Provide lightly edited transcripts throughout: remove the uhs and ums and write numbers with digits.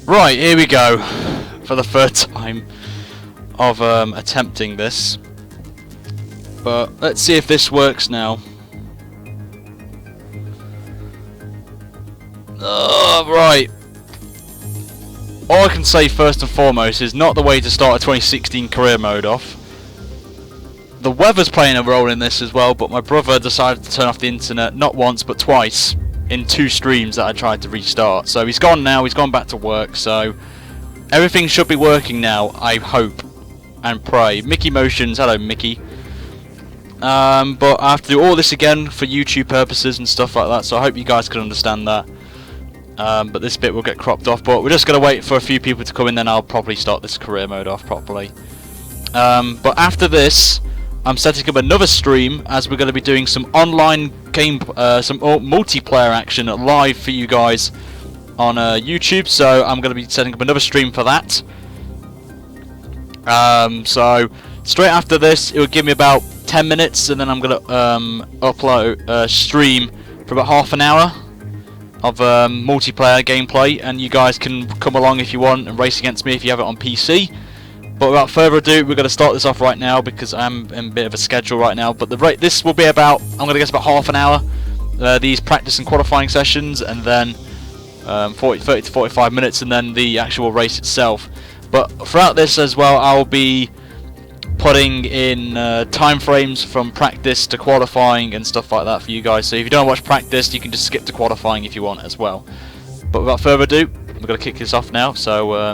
Right, here we go. For the third time of attempting this. But let's see if this works now. Right. All I can say first and foremost is not the way to start a 2016 career mode off. The weather's playing a role in this as well, but my brother decided to turn off the internet not once but twice in 2 streams that I tried to restart. So he's gone now, he's gone back to work, so everything should be working now, I hope and pray. Mickey Motions, hello Mickey. But I have to do all this again for YouTube purposes and stuff like that, so I hope you guys can understand that. But this bit will get cropped off, but we're just going to wait for a few people to come in, then I'll probably start this career mode off properly. But after this, I'm setting up another stream, as we're going to be doing some online game, some multiplayer action live for you guys on YouTube, so I'm going to be setting up another stream for that. So straight after this, it will give me about 10 minutes, and then I'm going to upload stream for about half an hour of multiplayer gameplay, and you guys can come along if you want and race against me if you have it on PC. But without further ado, we're going to start this off right now because I'm in a bit of a schedule right now. But this will be about, I'm going to guess, about half an hour. These practice and qualifying sessions, and then 30 to 45 minutes, and then the actual race itself. But throughout this as well, I'll be putting in time frames from practice to qualifying and stuff like that for you guys. So if you don't watch practice, you can just skip to qualifying if you want as well. But without further ado, we're going to kick this off now. So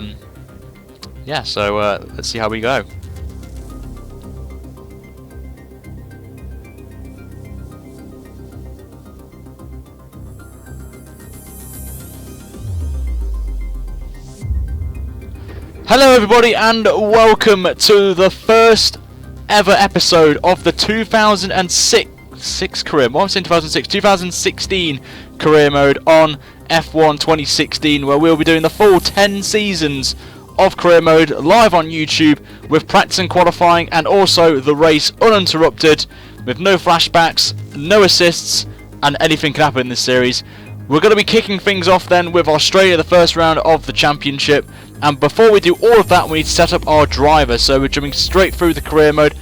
yeah, so let's see how we go. Hello everybody, and welcome to the first ever episode of the 2016 career mode on F1 2016, where we'll be doing the full 10 seasons of career mode live on YouTube with practice and qualifying, and also the race uninterrupted with no flashbacks, no assists, and anything can happen in this series. We're going to be kicking things off then with Australia, the first round of the championship. And before we do all of that, we need to set up our driver. So we're jumping straight through the career mode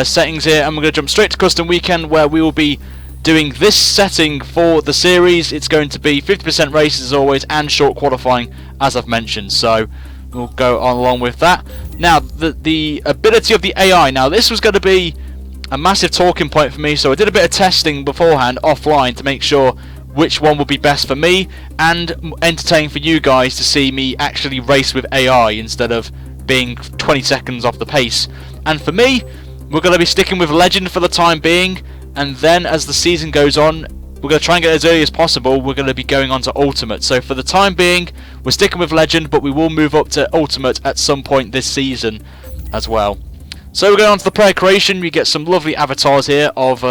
settings here, and we're going to jump straight to custom weekend, where we will be doing this setting for the series. It's going to be 50% races as always, and short qualifying as I've mentioned. So we'll go on along with that. Now, the ability of the AI. Now, this was going to be a massive talking point for me, so I did a bit of testing beforehand offline to make sure which one would be best for me and entertaining for you guys to see me actually race with AI instead of being 20 seconds off the pace. And for me, we're going to be sticking with Legend for the time being, and then as the season goes on, we're going to try and get as early as possible. We're going to be going on to Ultimate. So for the time being, we're sticking with Legend, but we will move up to Ultimate at some point this season as well. So we're going on to the player creation. We get some lovely avatars here of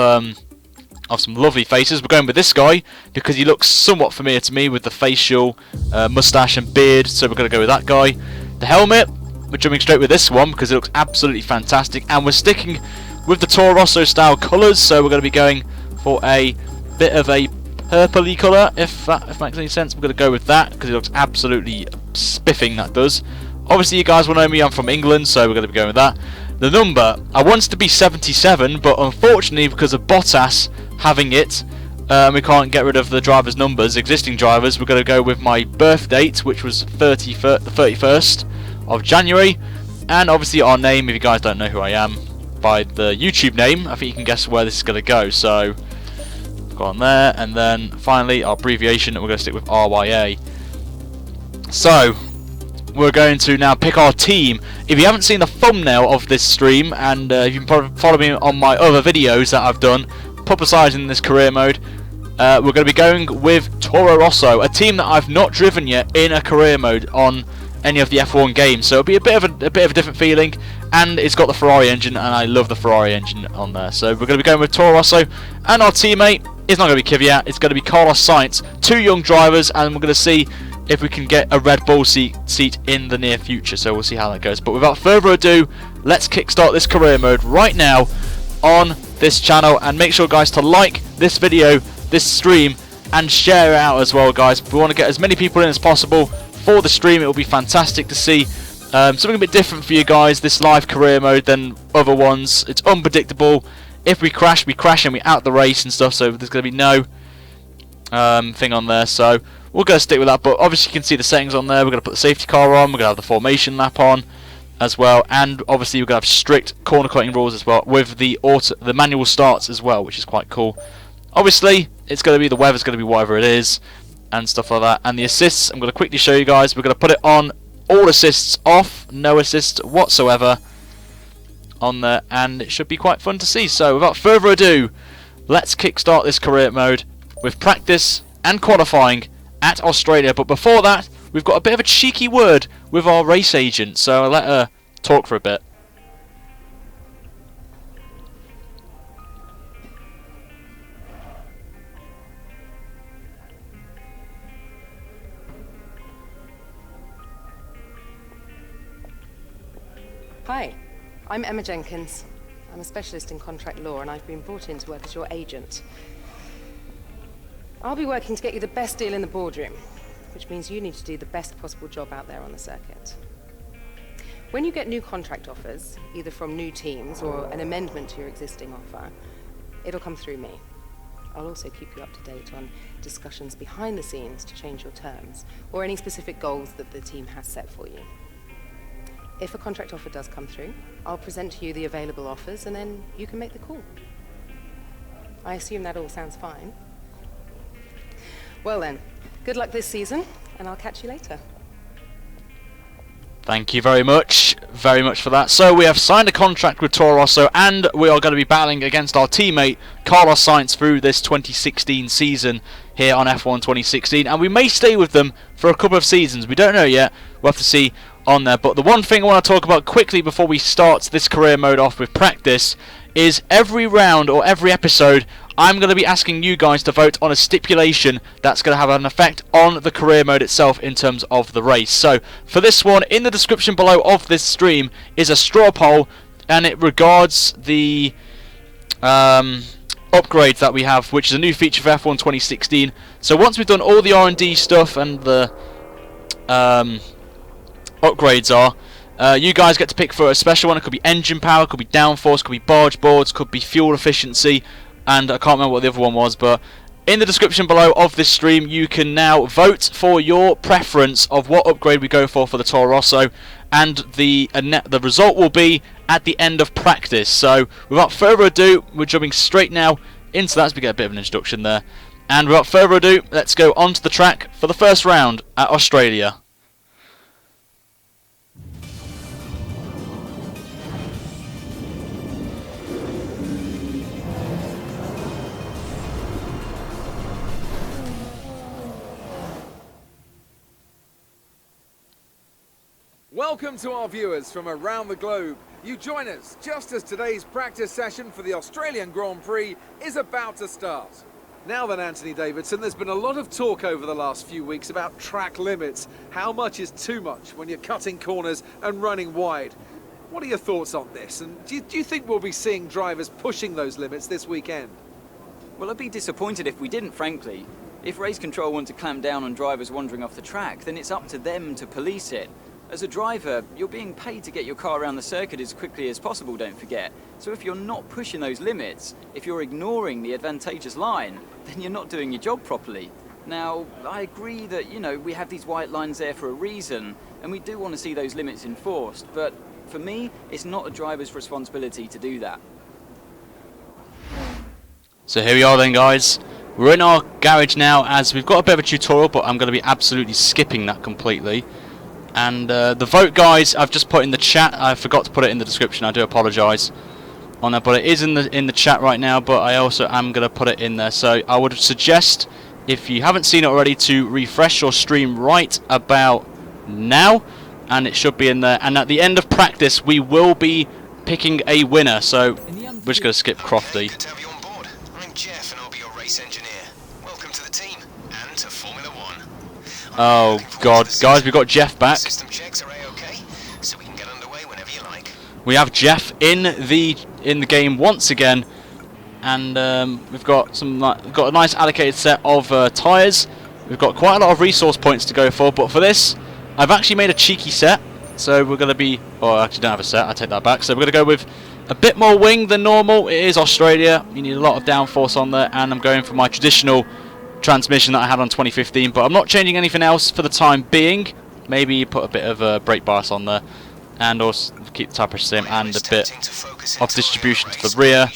some lovely faces. We're going with this guy because he looks somewhat familiar to me with the facial mustache and beard, so we're going to go with that guy. The helmet, we're jumping straight with this one because it looks absolutely fantastic, and we're sticking with the Toro Rosso style colours, so we're going to be going for a bit of a purpley colour, if that makes any sense. We're going to go with that because it looks absolutely spiffing, that does. Obviously you guys will know me, I'm from England, so we're going to be going with that. The number, I want it to be 77, but unfortunately because of Bottas having it, we can't get rid of the driver's numbers, existing drivers. We're going to go with my birth date, which was the 31st of January, and obviously our name, if you guys don't know who I am by the YouTube name, I think you can guess where this is going to go. So go on there, and then finally our abbreviation, we're going to stick with RYA. So we're going to now pick our team. If you haven't seen the thumbnail of this stream, and if you can follow me on my other videos that I've done publicising this career mode, we're going to be going with Toro Rosso, a team that I've not driven yet in a career mode on any of the F1 games, so it'll be a bit of a different feeling, and it's got the Ferrari engine, and I love the Ferrari engine on there. So we're going to be going with Toro Rosso, and our teammate is not going to be Kvyat, it's going to be Carlos Sainz, 2 young drivers, and we're going to see if we can get a Red Bull seat in the near future, so we'll see how that goes. But without further ado, let's kickstart this career mode right now on this channel, and make sure guys to like this video, this stream, and share it out as well, guys. We want to get as many people in as possible for the stream. It will be fantastic to see something a bit different for you guys, this live career mode, than other ones. It's unpredictable. If we crash and we out the race and stuff, so there's going to be no thing on there. So we're going to stick with that, but obviously you can see the settings on there. We're going to put the safety car on, we're going to have the formation lap on as well, and obviously we're going to have strict corner cutting rules as well, with the manual starts as well, which is quite cool. Obviously it's going to be, the weather's going to be whatever it is and stuff like that. And the assists, I'm going to quickly show you guys. We're going to put it on all assists off, no assists whatsoever on there, and it should be quite fun to see. So without further ado, let's kickstart this career mode with practice and qualifying at Australia. But before that, we've got a bit of a cheeky word with our race agent, so I'll let her talk for a bit. Hi, I'm Emma Jenkins. I'm a specialist in contract law, and I've been brought in to work as your agent. I'll be working to get you the best deal in the boardroom, which means you need to do the best possible job out there on the circuit. When you get new contract offers, either from new teams or an amendment to your existing offer, it'll come through me. I'll also keep you up to date on discussions behind the scenes to change your terms, or any specific goals that the team has set for you. If a contract offer does come through, I'll present to you the available offers, and then you can make the call. I assume that all sounds fine. Well then, good luck this season, and I'll catch you later. Thank you very much for that. So we have signed a contract with Toro Rosso, and we are going to be battling against our teammate Carlos Sainz through this 2016 season here on F1 2016, and we may stay with them for a couple of seasons. We don't know yet. We'll have to see on there. But the one thing I want to talk about quickly before we start this career mode off with practice is every round or every episode I'm going to be asking you guys to vote on a stipulation that's going to have an effect on the career mode itself in terms of the race. So for this one, in the description below of this stream is a straw poll, and it regards the upgrades that we have, which is a new feature for F1 2016. So once we've done all the R&D stuff and the upgrades are, you guys get to pick for a special one. It could be engine power, it could be downforce, it could be barge boards, could be fuel efficiency, and I can't remember what the other one was. But in the description below of this stream, you can now vote for your preference of what upgrade we go for the Toro Rosso, and the result will be at the end of practice. So without further ado, we're jumping straight now into that, as we get a bit of an introduction there. And without further ado, let's go onto the track for the first round at Australia. Welcome to our viewers from around the globe. You join us just as today's practice session for the Australian Grand Prix is about to start. Now then, Anthony Davidson, there's been a lot of talk over the last few weeks about track limits. How much is too much when you're cutting corners and running wide? What are your thoughts on this? And do you think we'll be seeing drivers pushing those limits this weekend? Well, I'd be disappointed if we didn't, frankly. If race control want to clamp down on drivers wandering off the track, then it's up to them to police it. As a driver, you're being paid to get your car around the circuit as quickly as possible, don't forget. So if you're not pushing those limits, if you're ignoring the advantageous line, then you're not doing your job properly. Now, I agree that, we have these white lines there for a reason, and we do want to see those limits enforced, but for me, it's not a driver's responsibility to do that. So here we are then, guys. We're in our garage now, as we've got a bit of a tutorial, but I'm going to be absolutely skipping that completely. And the vote, guys, I've just put in the chat. I forgot to put it in the description. I do apologise on that, but it is in the chat right now. But I also am going to put it in there. So I would suggest, if you haven't seen it already, to refresh your stream right about now, and it should be in there. And at the end of practice, we will be picking a winner. So we're just going to skip Crofty. Good to have you on board. I'm Jeff, and I'll be your race engineer. Welcome to the team and to Formula One. Oh God, guys, we've got Jeff back. System checks are a-okay, so we can get underway whenever you like. We have Jeff in the game once again, and we've got a nice allocated set of tyres. We've got quite a lot of resource points to go for, but for this, I've actually made a cheeky set, so we're going to be... Oh, I actually don't have a set, I take that back. So we're going to go with a bit more wing than normal. It is Australia, you need a lot of downforce on there, and I'm going for my traditional transmission that I had on 2015, but I'm not changing anything else for the time being. Maybe put a bit of brake bias on there, and also keep the tyre pressure same, and a bit of distribution to the rear,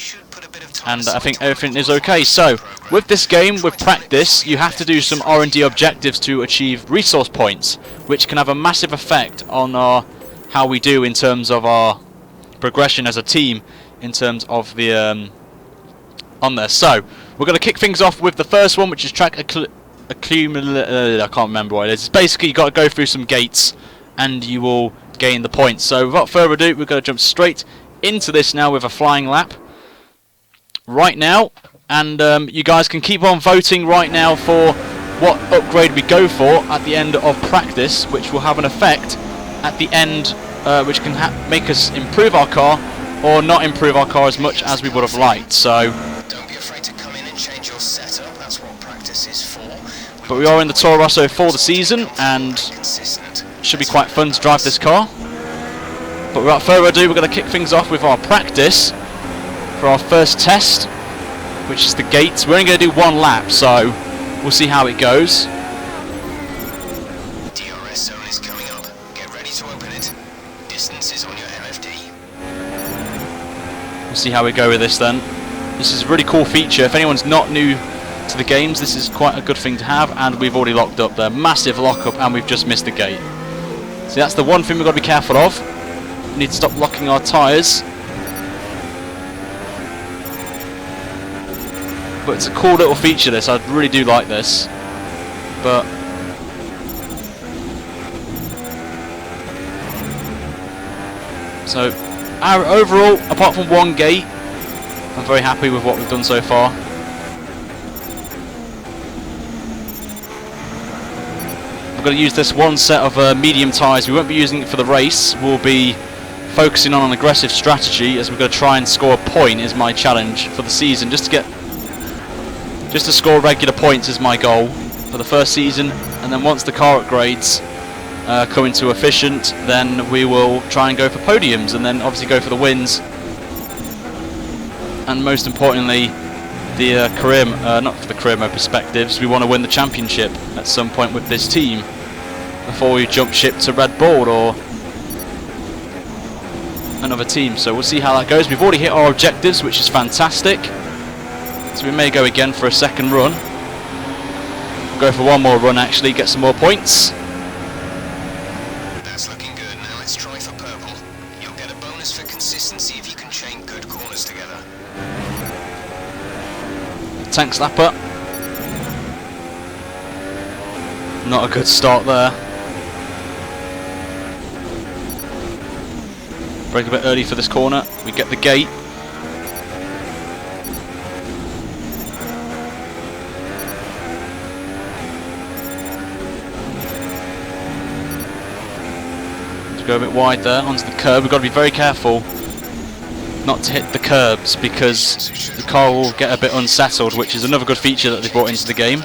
and I think everything is okay. So with this game, with practice, you have to do some R&D objectives to achieve resource points, which can have a massive effect on how we do in terms of our progression as a team, in terms of the on there. So we're going to kick things off with the first one, which is track I can't remember what it is. It's basically you've got to go through some gates and you will gain the points. So without further ado, we're going to jump straight into this now with a flying lap right now, and you guys can keep on voting right now for what upgrade we go for at the end of practice, which will have an effect at the end, which can make us improve our car or not improve our car as much as we would have liked. So Don't be afraid to come in and change your setup. That's what practice is for. but we are in the Toro Rosso for the season, and Consistent. should be quite fun to drive this car. But without further ado, we're going to kick things off with our practice for our first test, which is the gates. We're only going to do one lap, so we'll see how it goes. DRS zone is coming up. Get ready to open it. Distance is on your MFD. We'll see how we go with this then. This is a really cool feature. If anyone's not new to the games, this is quite a good thing to have, and we've already locked up there. Massive lockup, and we've just missed the gate. So that's the one thing we've got to be careful of. We need to stop locking our tyres. But it's a cool little feature, this. I really do like this. But so overall, apart from one gate, I'm very happy with what we've done so far. We're going to use this one set of medium tyres. We won't be using it for the race. We'll be focusing on an aggressive strategy, as we're going to try and score a point is my challenge for the season. Just to score regular points is my goal for the first season, and then once the car upgrades come into efficient, then we will try and go for podiums, and then obviously go for the wins, and most importantly the career, not for the career mode perspectives, we want to win the championship at some point with this team before we jump ship to Red Bull or another team. So we'll see how that goes. We've already hit our objectives, which is fantastic, so we may go again for a second run. We'll go for one more run actually, get some more points. That's looking good. Now let's try for purple. You'll get a bonus for consistency if you can chain good corners together. Tank slapper. Not a good start there. Brake a bit early for this corner. We get the gate. To go a bit wide there onto the curb. We've got to be very careful not to hit the curbs, because the car will get a bit unsettled, which is another good feature that they brought into the game.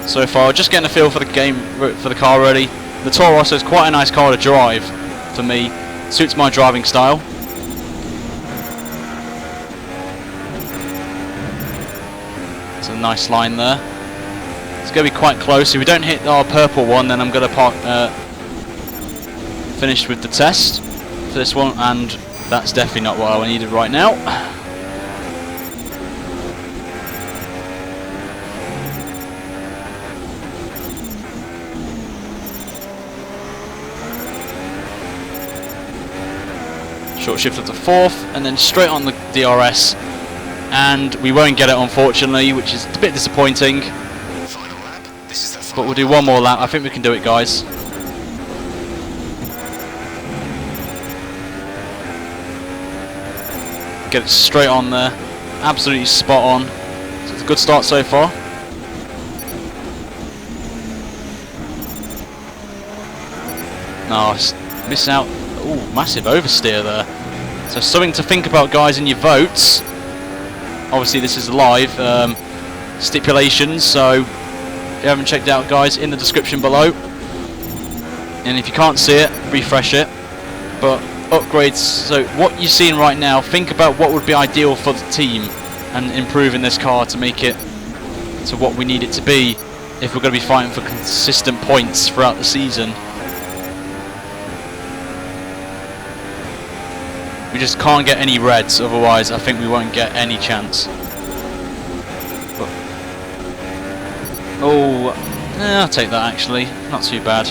So far, just getting a feel for the game, for the car already. The Toro Rosso is quite a nice car to drive for me. Suits my driving style. It's a nice line there. It's going to be quite close. If we don't hit our purple one, then I'm going to finish with the test for this one, and that's definitely not what I needed right now. Short shift up to fourth, and then straight on the DRS, and we won't get it unfortunately, which is a bit disappointing. Final lap. This is the But final we'll do one more lap. I think we can do it, guys. Get it straight on there. Absolutely spot on. So it's a good start so far. No, missing out. Ooh, massive oversteer there. So something to think about, guys, in your votes. Obviously this is live stipulations, so if you haven't checked out, guys, in the description below. And if you can't see it, refresh it. But upgrades, so what you're seeing right now, think about what would be ideal for the team and improving this car to make it to what we need it to be if we're going to be fighting for consistent points throughout the season. We just can't get any reds, otherwise I think we won't get any chance. But, oh, I'll take that actually, not too bad.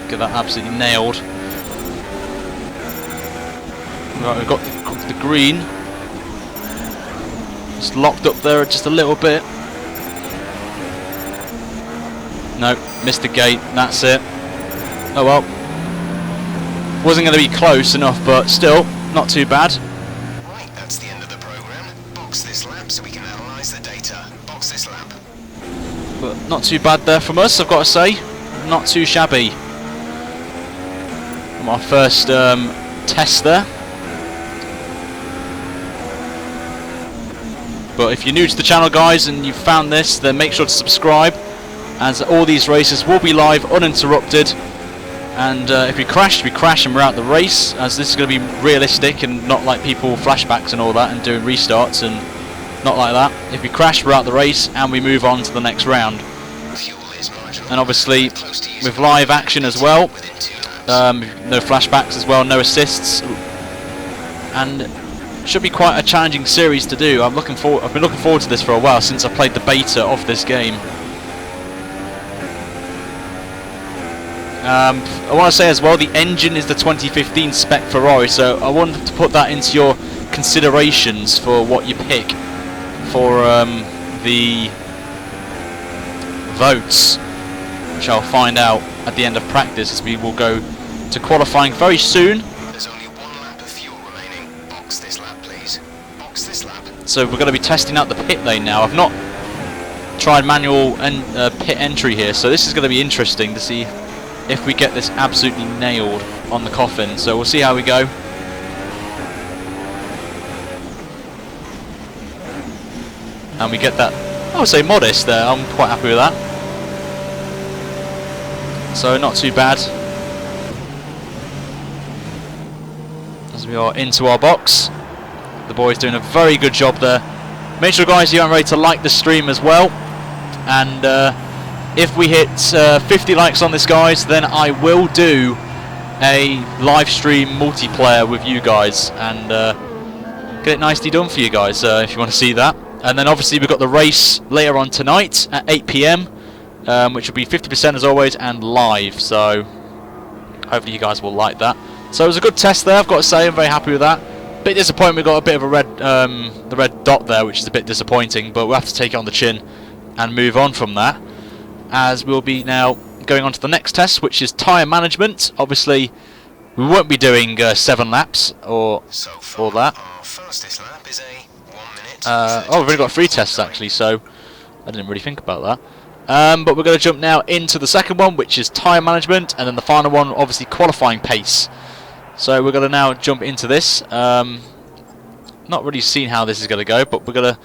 Get that absolutely nailed. Right, we've got the green. It's locked up there just a little bit. No, missed the gate, that's it. Oh well. Wasn't going to be close enough, but still, not too bad. Right, that's the end of the program. Box this lap so we can analyse the data. Box this lap. But not too bad there from us, I've got to say. Not too shabby. My first test there. But if you're new to the channel, guys, and you've found this, then make sure to subscribe, as all these races will be live uninterrupted. And if we crash and we're out the race, as this is going to be realistic and not like people flashbacks and all that and doing restarts and not like that. If we crash, we're out the race and we move on to the next round. And obviously with live action as well, no flashbacks as well, no assists, and should be quite a challenging series to do. I've been looking forward to this for a while, since I played the beta of this game. I want to say as well, the engine is the 2015 spec Ferrari, so I wanted to put that into your considerations for what you pick for the votes, which I'll find out at the end of practice, as we will go to qualifying very soon. There's only one lap of fuel remaining. Box this lap, please. Box this lap. So we're going to be testing out the pit lane now. I've not tried manual and pit entry here, so this is going to be interesting to see if we get this absolutely nailed on the coffin. So we'll see how we go. And we get that, I would say, modest there. I'm quite happy with that. So not too bad. As we are into our box, the boys doing a very good job there. Make sure, guys, you aren't ready to like the stream as well. And if we hit 50 likes on this, guys, then I will do a live stream multiplayer with you guys and get it nicely done for you guys if you want to see that. And then obviously we've got the race later on tonight at 8 PM, which will be 50% as always and live. So hopefully you guys will like that. So it was a good test there, I've got to say. I'm very happy with that. Bit disappointing we got a bit of a red, the red dot there, which is a bit disappointing. But we'll have to take it on the chin and move on from that, as we'll be now going on to the next test, which is tyre management. Obviously, we won't be doing 7 laps or that. Our fastest lap is a 1 minute. Oh, we've only got 3 tests actually, so I didn't really think about that. But we're going to jump now into the second one, which is tyre management, and then the final one, obviously, qualifying pace. So we're going to now jump into this. Not really seen how this is going to go, but we're going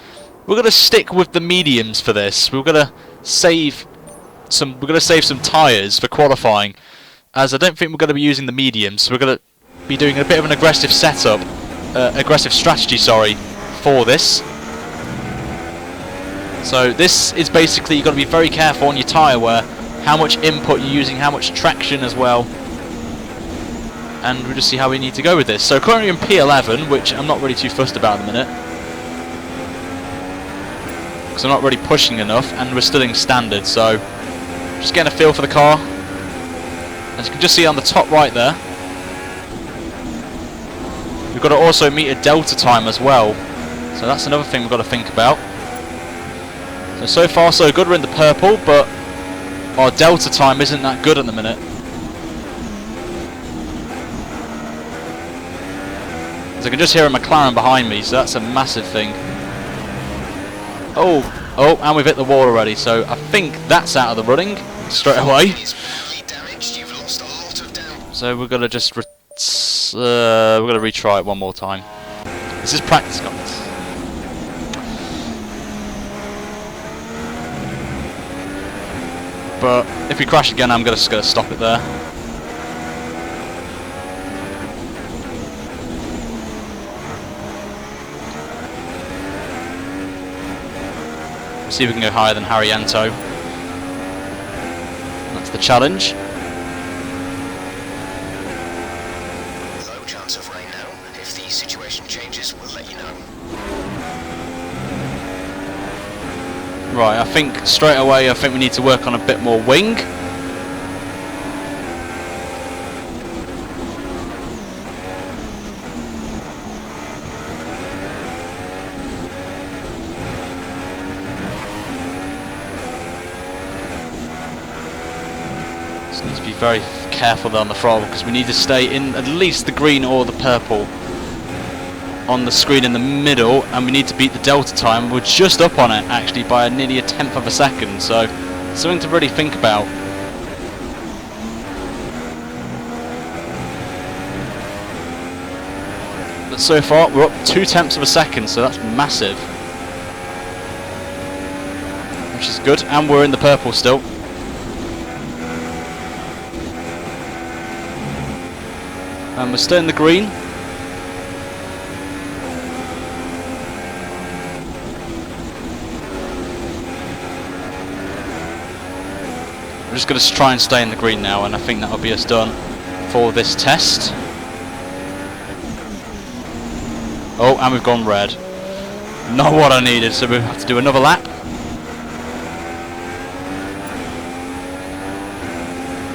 to stick with the mediums for this. We're going to save some tyres for qualifying, as I don't think we're going to be using the mediums. So we're going to be doing a bit of an aggressive setup, aggressive strategy, sorry, for this. So this is basically, you've got to be very careful on your tyre wear, how much input you're using, how much traction as well. And we'll just see how we need to go with this. So currently in P11, which I'm not really too fussed about at the minute, because I'm not really pushing enough, and we're still in standard, so just getting a feel for the car. As you can just see on the top right there, we've got to also meet a delta time as well. So that's another thing we've got to think about. So far so good, we're in the purple, but our delta time isn't that good at the minute. As I can just hear a McLaren behind me, so that's a massive thing. Oh, Oh, and we've hit the wall already, so I think that's out of the running straight away. Is badly damaged. You've lost a lot of damage. So we're gonna just we're gonna retry it one more time. This is practice, guys. But if we crash again, I'm just gonna stop it there. See if we can go higher than Haryanto. That's the challenge. Low chance of rain now. If the situation changes, we'll let you know. Right, I think straight away we need to work on a bit more wing. Just need to be very careful there on the throttle because we need to stay in at least the green or the purple on the screen in the middle, and we need to beat the delta time. We're just up on it actually by nearly a tenth of a second, so something to really think about. But so far we're up 0.2 of a second, so that's massive, which is good, and we're in the purple still. And we're still in the green. We're just going to try and stay in the green now, and I think that'll be us done for this test. Oh, and we've gone red. Not what I needed, so we have to do another lap.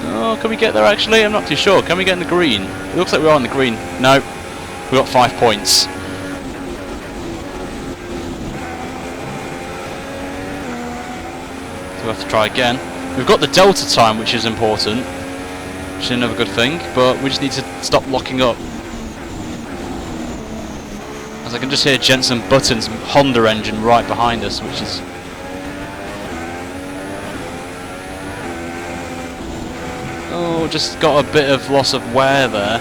Oh, can we get there actually? I'm not too sure. Can we get in the green? It looks like we are in the green. No, we got 5 points. So we have to try again. We've got the delta time, which is important, which is another good thing, but we just need to stop locking up. As I can just hear Jensen Button's Honda engine right behind us, which is... Oh, just got a bit of loss of wear there.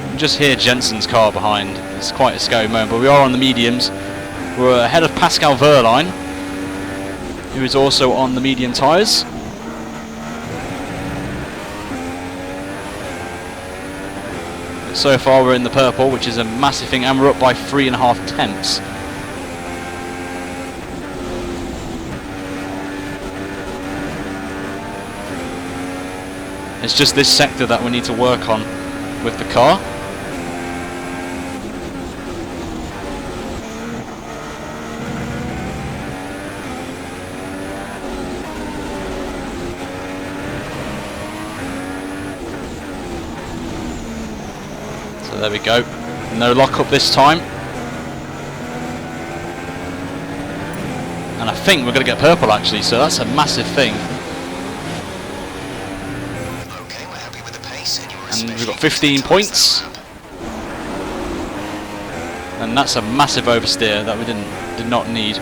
You can just hear Jensen's car behind. It's quite a scary moment, but we are on the mediums. We're ahead of Pascal Wehrlein, who is also on the medium tyres. So far we're in the purple, which is a massive thing, and we're up by 3.5 tenths. It's just this sector that we need to work on with the car. So there we go. No lock up this time. And I think we're going to get purple actually, so that's a massive thing. And we've got 15 points, and that's a massive oversteer that we did not need.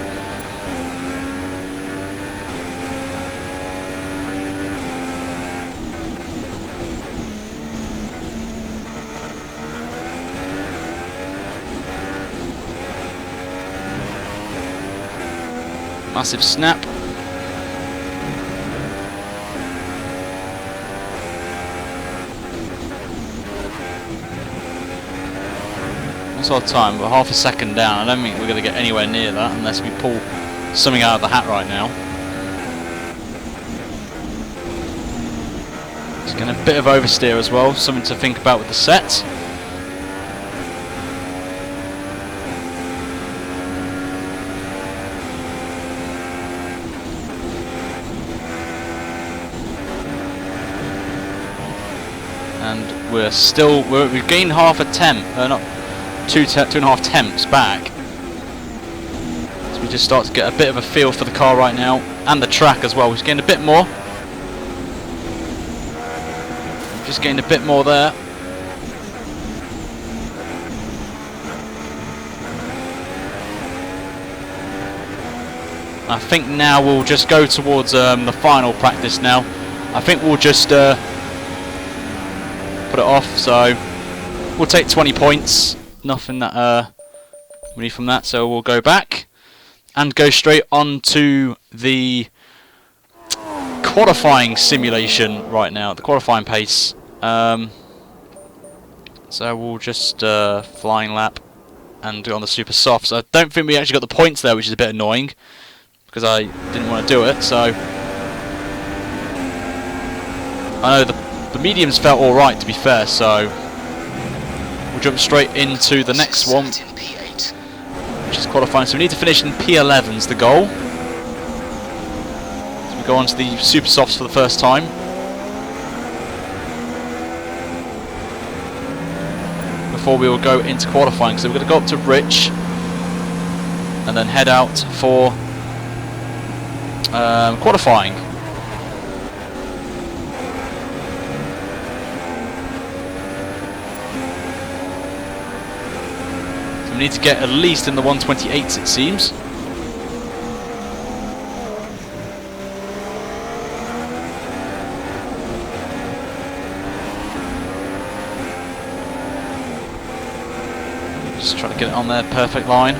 Massive snap. What's our time? We're half a second down. I don't think we're going to get anywhere near that unless we pull something out of the hat right now. It's getting a bit of oversteer as well, something to think about with the set. And we've gained half a temp, not 2.5 temps back. So we just start to get a bit of a feel for the car right now, and the track as well. We've gained a bit more. Just gained a bit more there. I think now we'll just go towards the final practice now. I think we'll just put it off, so we'll take 20 points. Nothing that we need from that, so we'll go back and go straight on to the qualifying simulation right now, the qualifying pace. So we'll just flying lap and do it on the super soft. So I don't think we actually got the points there, which is a bit annoying because I didn't want to do it. So I know the mediums felt alright, to be fair, so we'll jump straight into the next one, which is qualifying. So we need to finish in P11 is the goal. So we go on to the super softs for the first time. Before we will go into qualifying, so we're going to go up to Rich and then head out for qualifying. So we need to get at least in the 128s, it seems. Just try to get it on their perfect line.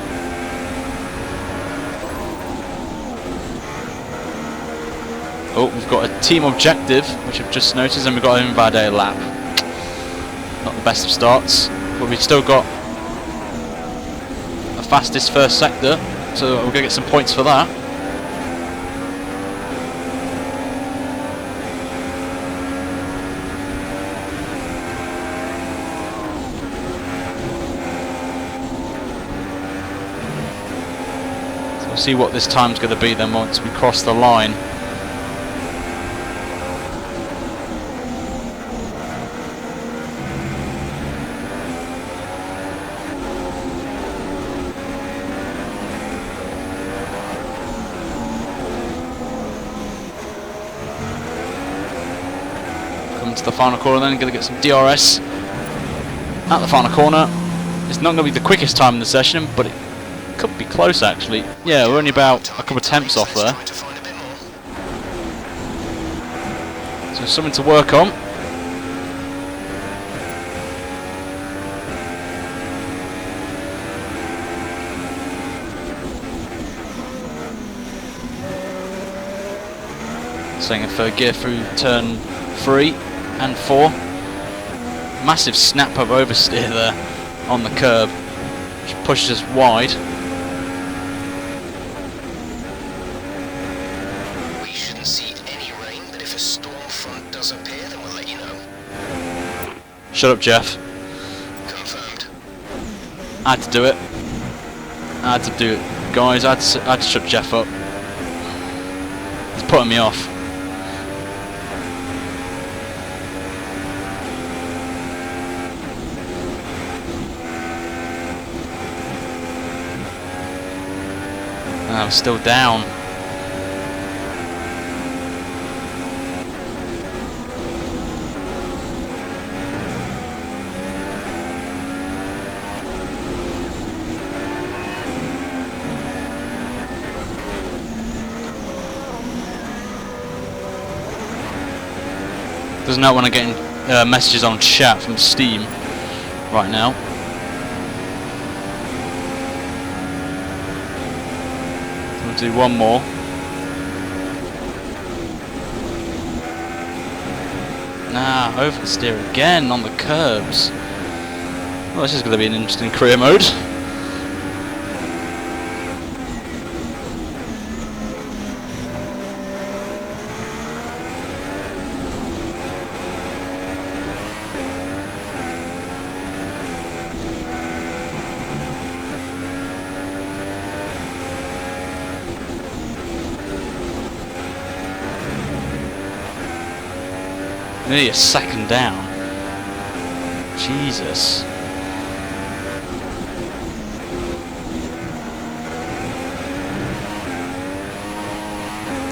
Oh, we've got a team objective, which I've just noticed, and we've got an invalid lap. Not the best of starts, but we've still got the fastest first sector, so we're going to get some points for that. So we'll see what this time's going to be then once we cross the line. To the final corner, then going to get some DRS at the final corner. It's not going to be the quickest time in the session, but it could be close actually. Yeah, we're only about a couple of tenths off there, so something to work on. Staying in third gear through turn 3 and 4. Massive snap of oversteer there on the curb, which pushed us wide. We shouldn't see any rain, but if a storm front does appear, then we'll let you know. Shut up, Jeff. Confirmed. I had to do it. I had to do it, guys. I had to shut Jeff up. It's putting me off. I'm still down. Doesn't know when I'm getting messages on chat from Steam right now. Do one more. Nah, oversteer again on the curbs. Well, this is going to be an interesting career mode. Nearly a second down. Jesus.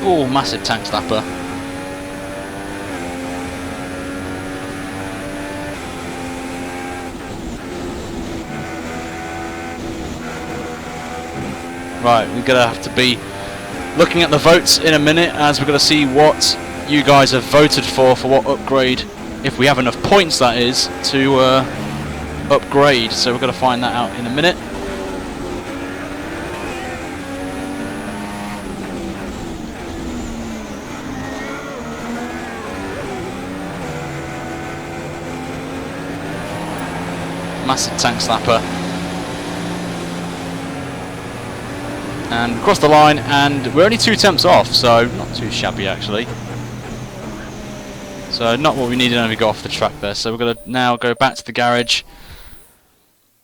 Oh, massive tank slapper. Right, we're gonna have to be looking at the votes in a minute, as we're going to see what you guys have voted for what upgrade, if we have enough points that is, to upgrade. So we're going to find that out in a minute. Massive tank slapper. And across the line, and we're only 2 temps off, so not too shabby actually. So not what we needed when we got off the track there. So we're going to now go back to the garage.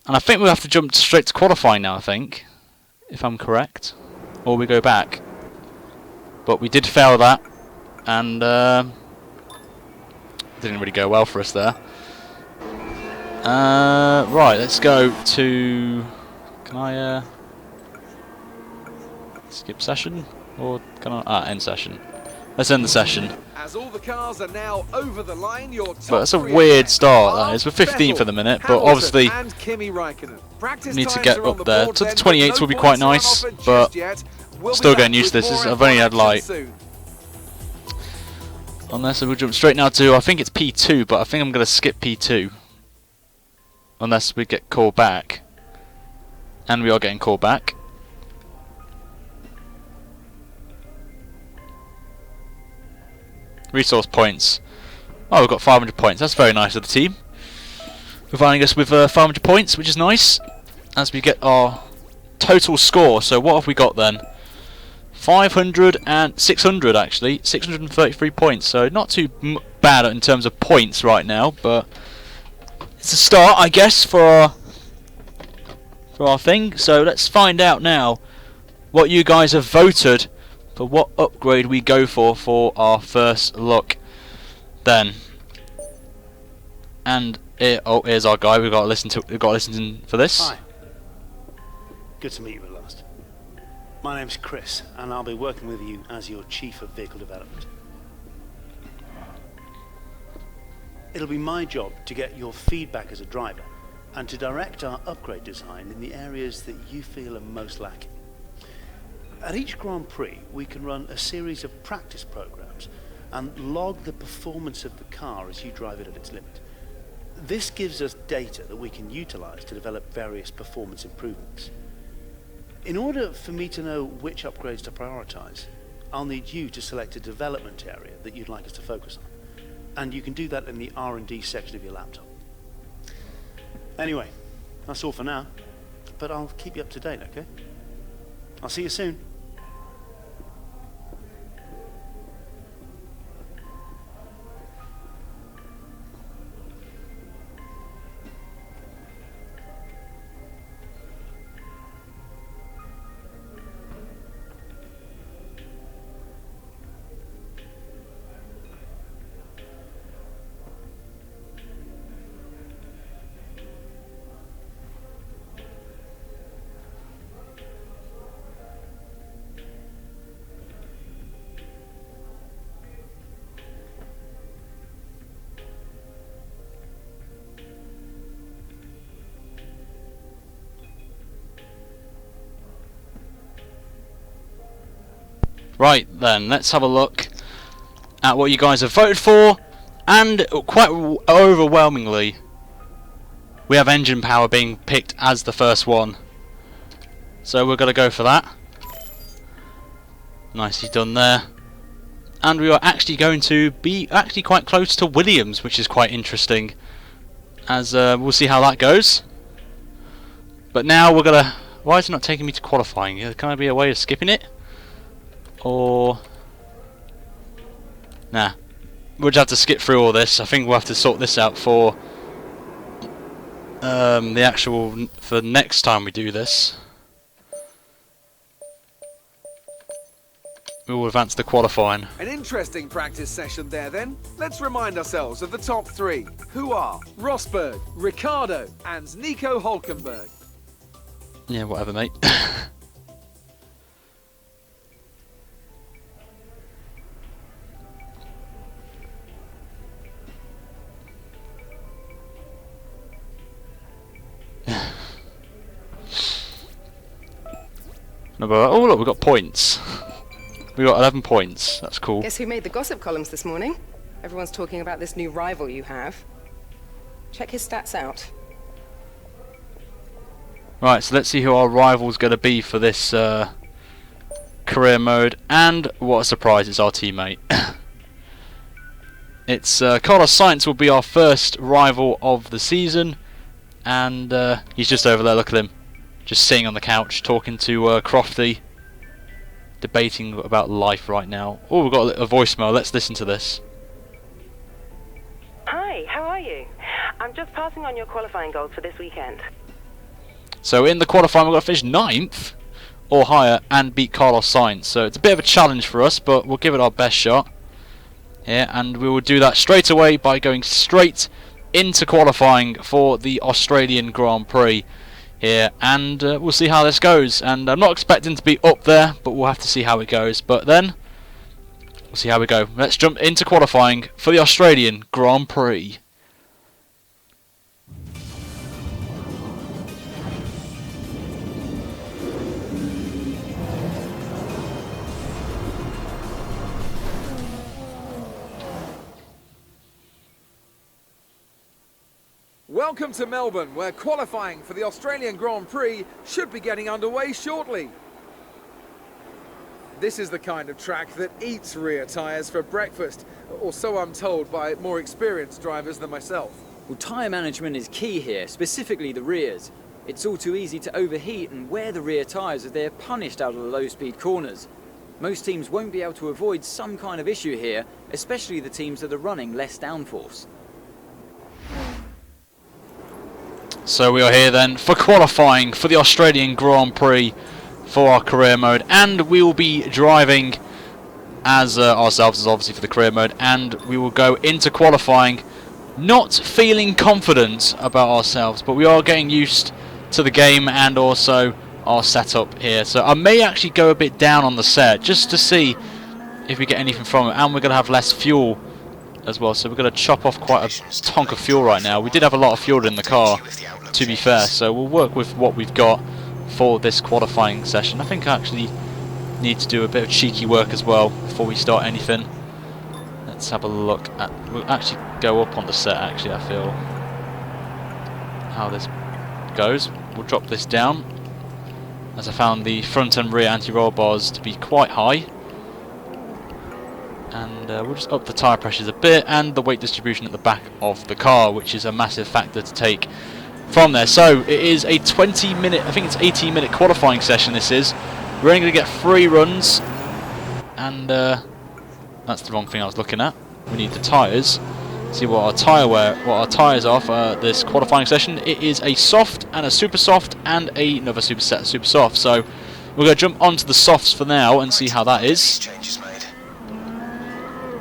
And I think we'll have to jump straight to qualifying now, I think. If I'm correct. Or we go back. But we did fail that. And didn't really go well for us there. Right, let's go to... Can I skip session? Or can I... end session. Let's end the session. As all the cars are now over the line, your top But it's a 3 weird start, are that is. We're 15th for the minute, but Hamilton obviously and Kimi Raikkonen. Practice need to times get are on up the there. board To the then, but 28th no will be quite points are nice, offered but just yet. We'll be still back getting used to with this. more I've only had F1 like... action soon. On there, so we'll jump straight now to, I think it's P2, but I think I'm going to skip P2. Unless we get called back. And we are getting called back. Resource points. Oh, we've got 500 points. That's very nice of the team. Providing us with 500 points, which is nice. As we get our total score. So what have we got then? 500 and 600 actually. 633 points. So not too bad in terms of points right now. But it's a start, I guess, for our thing. So let's find out now what you guys have voted for what upgrade we go for our first look. Then, and here's our guy. We've got to listen for this. Hi. Good to meet you at last. My name's Chris, and I'll be working with you as your Chief of Vehicle Development. It'll be my job to get your feedback as a driver and to direct our upgrade design in the areas that you feel are most lacking. At each Grand Prix, we can run a series of practice programs and log the performance of the car as you drive it at its limit. This gives us data that we can utilize to develop various performance improvements. In order for me to know which upgrades to prioritize, I'll need you to select a development area that you'd like us to focus on. And you can do that in the R&D section of your laptop. Anyway, that's all for now, but I'll keep you up to date, okay? I'll see you soon. Right then, let's have a look at what you guys have voted for, and quite overwhelmingly we have engine power being picked as the first one. So we're going to go for that. Nicely done there. And we are actually going to be quite close to Williams, which is quite interesting, as we'll see how that goes. But now we're going to... Why is it not taking me to qualifying? Can there be a way of skipping it? Or... Nah. We'll just have to skip through all this. I think we'll have to sort this out for the actual... for next time we do this. We will advance to qualifying. An interesting practice session there then. Let's remind ourselves of the top 3, who are Rosberg, Ricciardo and Nico Hülkenberg. Yeah, whatever, mate. No, but, oh look, we've got points. We got 11 points. That's cool. Guess who made the gossip columns this morning? Everyone's talking about this new rival you have. Check his stats out. Right, so let's see who our rival's going to be for this career mode. And what a surprise, it's our teammate. It's Carlos Sainz will be our first rival of the season. And he's just over there, look at him. Just sitting on the couch, talking to Crofty. Debating about life right now. Oh, we've got a voicemail. Let's listen to this. Hi, how are you? I'm just passing on your qualifying goals for this weekend. So in the qualifying, we've got to finish 9th or higher and beat Carlos Sainz. So it's a bit of a challenge for us, but we'll give it our best shot. Yeah, and we will do that straight away by going straight into qualifying for the Australian Grand Prix. Here, and we'll see how this goes. And I'm not expecting to be up there, but we'll have to see how it goes. But then we'll see how we go. Let's jump into qualifying for the Australian Grand Prix. Welcome to Melbourne, where qualifying for the Australian Grand Prix should be getting underway shortly. This is the kind of track that eats rear tyres for breakfast, or so I'm told by more experienced drivers than myself. Well, tyre management is key here, specifically the rears. It's all too easy to overheat and wear the rear tyres as they're punished out of the low-speed corners. Most teams won't be able to avoid some kind of issue here, especially the teams that are running less downforce. So we are here then for qualifying for the Australian Grand Prix for our career mode, and we will be driving as ourselves as obviously for the career mode, and we will go into qualifying not feeling confident about ourselves, but we are getting used to the game and also our setup here. So I may actually go a bit down on the set just to see if we get anything from it, and we're going to have less fuel as well, so we're going to chop off quite a tonk of fuel right now. We did have a lot of fuel in the car, to be fair, so we'll work with what we've got for this qualifying session. I think I actually need to do a bit of cheeky work as well before we start anything. Let's have a look at, we'll actually go up on the set actually, I feel, how this goes. We'll drop this down, as I found the front and rear anti-roll bars to be quite high. And we'll just up the tyre pressures a bit and the weight distribution at the back of the car, which is a massive factor to take from there. So it is a 20-minute, I think it's 18-minute qualifying session this is. We're only going to get 3 runs, and that's the wrong thing I was looking at. We need the tyres. See what our tyres are for this qualifying session. It is a soft and a super soft and another super soft. So we're going to jump onto the softs for now and see how that is.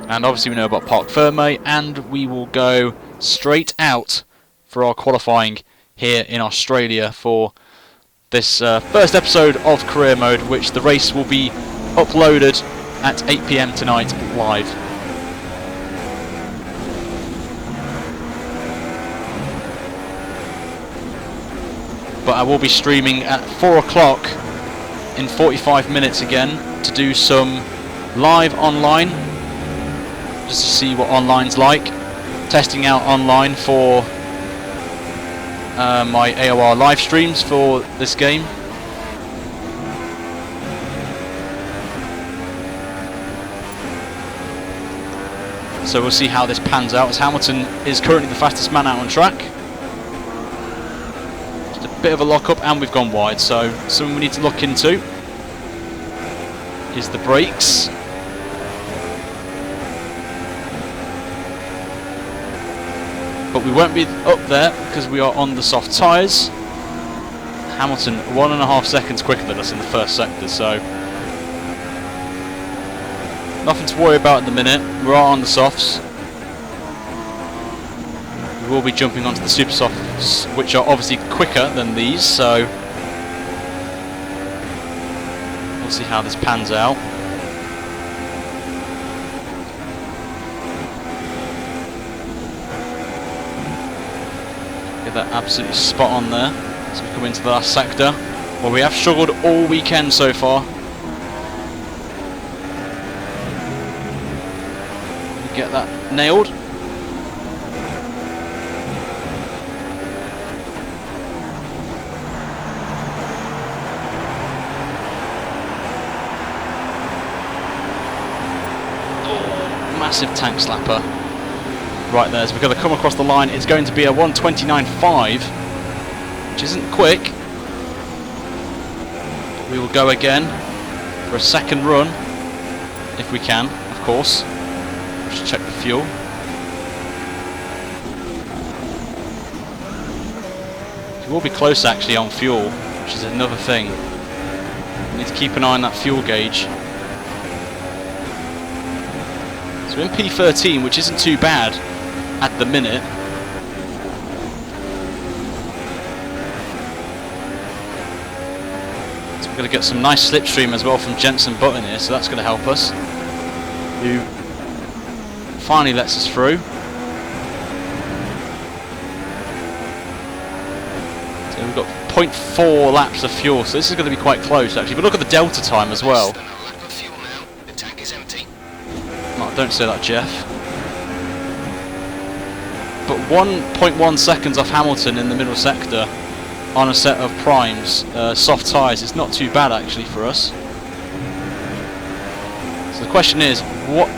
And obviously we know about Parc Ferme, and we will go straight out for our qualifying here in Australia for this first episode of Career Mode, which the race will be uploaded at 8 PM tonight live. But I will be streaming at 4 o'clock in 45 minutes again to do some live online, just to see what online's like. Testing out online for my AOR live streams for this game. So we'll see how this pans out, as Hamilton is currently the fastest man out on track. Just a bit of a lock-up, and we've gone wide, so something we need to look into is the brakes. But we won't be up there because we are on the soft tyres. Hamilton 1.5 seconds quicker than us in the first sector, so nothing to worry about at the minute. We are on the softs. We will be jumping onto the super softs, which are obviously quicker than these, so we'll see how this pans out. Get that absolutely spot on there. So we come into the last sector, where we have struggled all weekend so far. get that nailed. Massive tank slapper right there. So we're going to come across the line. It's going to be a 1:29.5, which isn't quick. But we will go again for a second run if we can, of course. Just check the fuel. We will be close actually on fuel, which is another thing. We need to keep an eye on that fuel gauge. So in P13, which isn't too bad at the minute. So we're going to get some nice slipstream as well from Jensen Button here, so that's going to help us. Who finally lets us through. So we've got 0.4 laps of fuel, so this is going to be quite close actually. But look at the delta time as well. Don't say that, Jeff. But 1.1 seconds off Hamilton in the middle sector on a set of primes, soft tyres. It's not too bad actually for us. So the question is, what?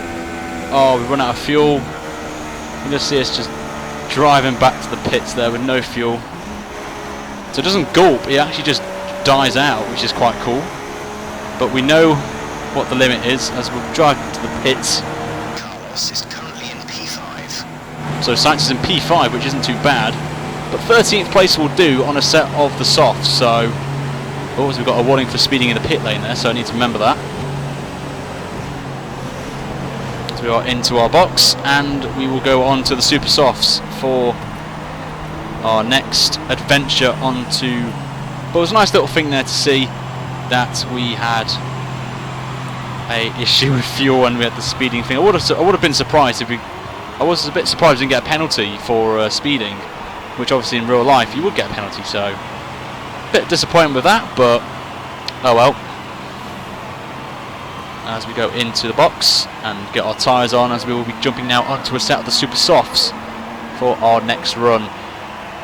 Oh, we run out of fuel. You can see us just driving back to the pits there with no fuel. So it doesn't gulp; it actually just dies out, which is quite cool. But we know what the limit is as we drive to the pits. Is currently in P5. So Sainz is in P5, which isn't too bad, but 13th place will do on a set of the softs. So, oh, so we've got a warning for speeding in the pit lane there, so I need to remember that. So we are into our box, and we will go on to the super softs for our next adventure onto. But it was a nice little thing there to see that we had a issue with fuel and we had the speeding thing. I would have been surprised if I was a bit surprised we didn't get a penalty for speeding, which obviously in real life you would get a penalty. So a bit disappointed with that, but oh well. As we go into the box and get our tyres on, as we will be jumping now onto a set of the super softs for our next run.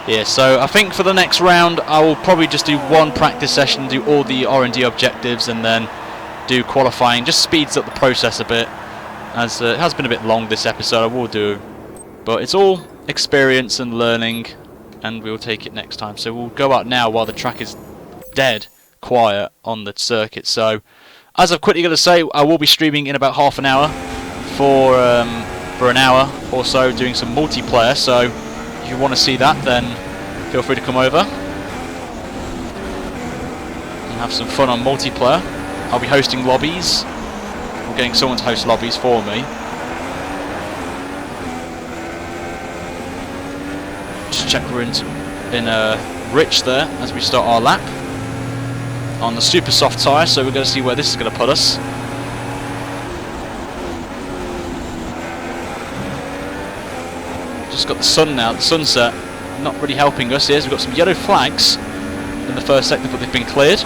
Yeah, so I think for the next round I will probably just do one practice session, do all the R&D objectives, and then do qualifying. Just speeds up the process a bit, as it has been a bit long this episode. I will do, but it's all experience and learning, and we'll take it next time. So we'll go out now while the track is dead quiet on the circuit. So as I'm quickly going to say, I will be streaming in about half an hour for an hour or so, doing some multiplayer. So if you want to see that, then feel free to come over and have some fun on multiplayer. I'll be hosting lobbies. I'm getting someone to host lobbies for me. Just check we're in Rich there as we start our lap on the super soft tyre, so we're going to see where this is going to put us. Just got the sun now, the sunset not really helping us here. So we've got some yellow flags in the first sector, but they've been cleared.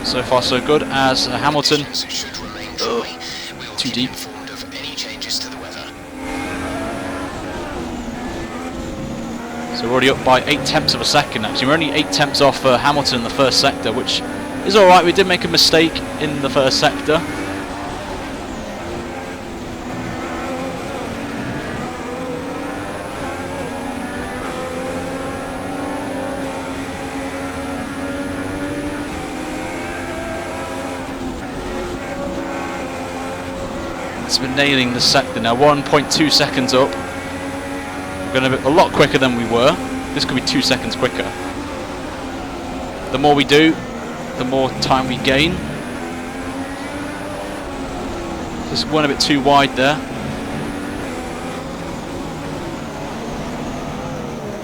So far so good as Hamilton. Too deep. So we're already up by 8 tenths of a second actually. We're only 8 tenths off Hamilton in the first sector, which is alright. We did make a mistake in the first sector. It's been nailing the sector now, 1.2 seconds up. We're going to be a lot quicker than we were. This could be 2 seconds quicker. The more we do, the more time we gain. Just went a bit too wide there.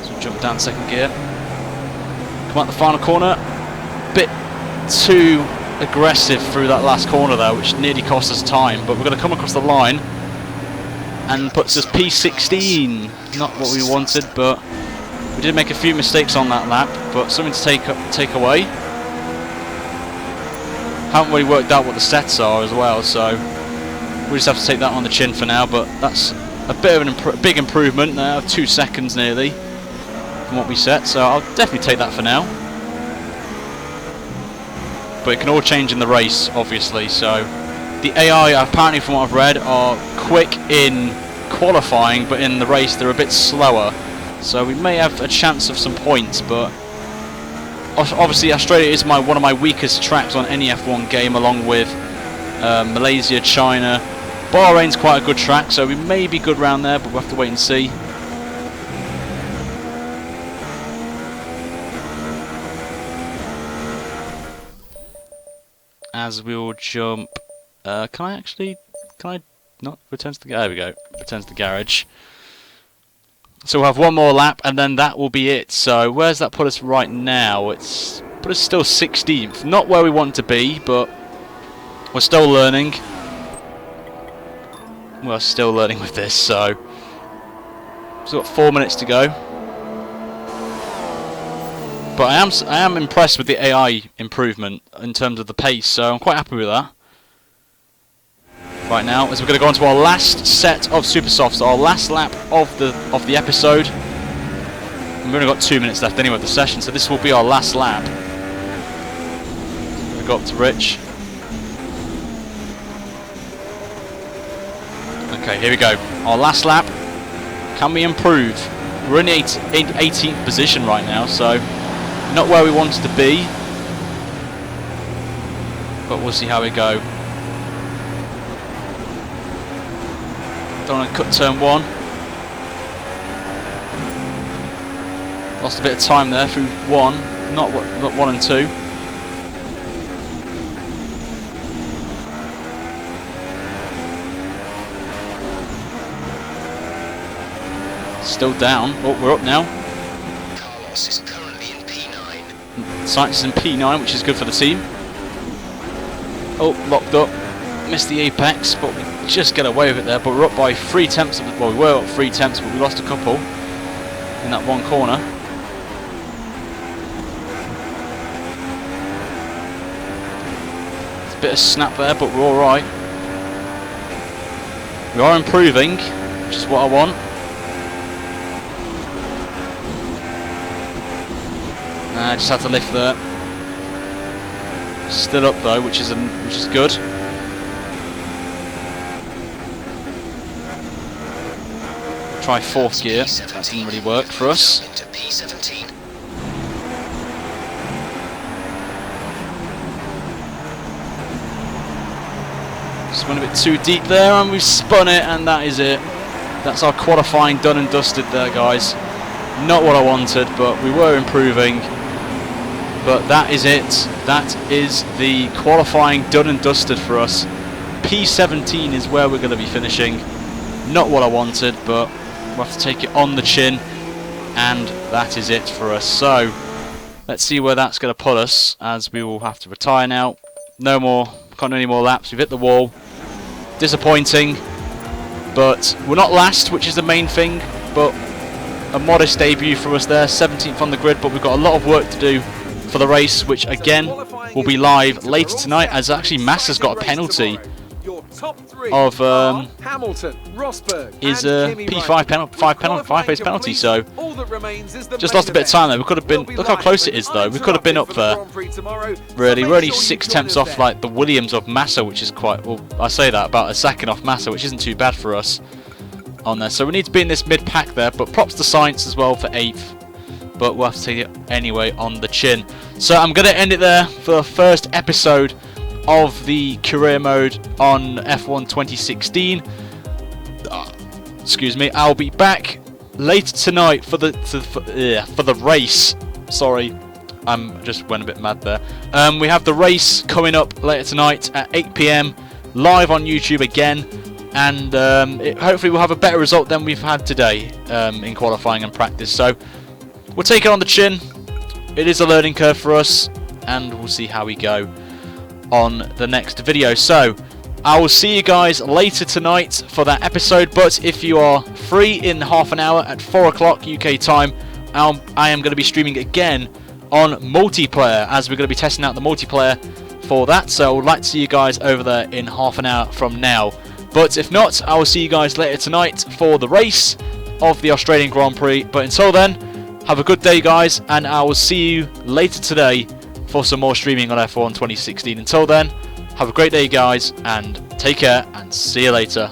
So jump down second gear. Come out the final corner. Bit too aggressive through that last corner there, which nearly cost us time, but we're going to come across the line and puts us P16. Not what we wanted, but We did make a few mistakes on that lap, but something to take away. Haven't really worked out what the sets are as well, so we just have to take that on the chin for now. But that's a bit of a big improvement now, 2 seconds nearly from what we set, so I'll definitely take that for now. But it can all change in the race, obviously. So the AI, apparently from what I've read, are quick in qualifying, but in the race they're a bit slower. So we may have a chance of some points, but obviously Australia is one of my weakest tracks on any F1 game, along with Malaysia, China. Bahrain's quite a good track, so we may be good round there, but we'll have to wait and see. As we'll jump, can I not return to the, there we go, return to the garage. So we'll have one more lap and then that will be it. So where's that put us right now? It's put us still 16th, not where we want to be, but we're still learning. We're still learning with this, so we've got 4 minutes to go. But I am impressed with the AI improvement in terms of the pace, so I'm quite happy with that. Right now, as we're going to go on to our last set of Super Softs, our last lap of the episode. We've only got 2 minutes left anyway of the session, so this will be our last lap. We go up to Rich. Okay, here we go. Our last lap. Can we improve? We're in the 18th position right now, so not where we wanted to be, but we'll see how we go. Don't want to cut turn 1. Lost a bit of time there through 1, not 1 and 2. Still down. Oh, we're up now. Carlos is currently in P9. Sainz is in P9, which is good for the team. Oh, locked up. Missed the apex, but we just get away with it there. But we're up by 3 tenths. Well, we were up 3 tenths, but we lost a couple in that one corner. It's a bit of snap there, but we're all right. We are improving, which is what I want. I just had to lift there. Still up though, which is good. Try 4th gear. That didn't really work for us. Into P17. Just went a bit too deep there, and we've spun it, and that is it. That's our qualifying done and dusted there, guys. Not what I wanted, but we were improving. But that is it. That is the qualifying done and dusted for us. P17 is where we're going to be finishing. Not what I wanted, but we'll have to take it on the chin. And that is it for us. So, let's see where that's going to put us, as we will have to retire now. No more, can't do any more laps. We've hit the wall. Disappointing. But we're not last, which is the main thing. But a modest debut for us there. 17th on the grid, but we've got a lot of work to do for the race, which again will be live later tonight, as actually Massa's got a penalty of Hamilton, Rosberg, is a P5 5-phase penalty, so just lost a bit of time there. We could have been, look how close it is though, we could have been up there. Really, we're only 6 tenths off like the Williams of Massa, which is quite, well, I say that, about a second off Massa, which isn't too bad for us on there. So we need to be in this mid-pack there, but props to Sainz as well for 8th. But we'll have to take it anyway on the chin. So I'm going to end it there for the first episode of the career mode on F1 2016. Excuse me. I'll be back later tonight for the race. Sorry, I'm just went a bit mad there. We have the race coming up later tonight at 8 PM live on YouTube again, and hopefully we'll have a better result than we've had today in qualifying and practice. So we'll take it on the chin. It is a learning curve for us, and we'll see how we go on the next video. So I will see you guys later tonight for that episode, but if you are free in half an hour at 4 o'clock UK time, I am going to be streaming again on multiplayer, as we're going to be testing out the multiplayer for that. So I would like to see you guys over there in half an hour from now. But if not, I will see you guys later tonight for the race of the Australian Grand Prix. But until then, have a good day, guys, and I will see you later today for some more streaming on F1 2016. Until then, have a great day, guys, and take care, and see you later.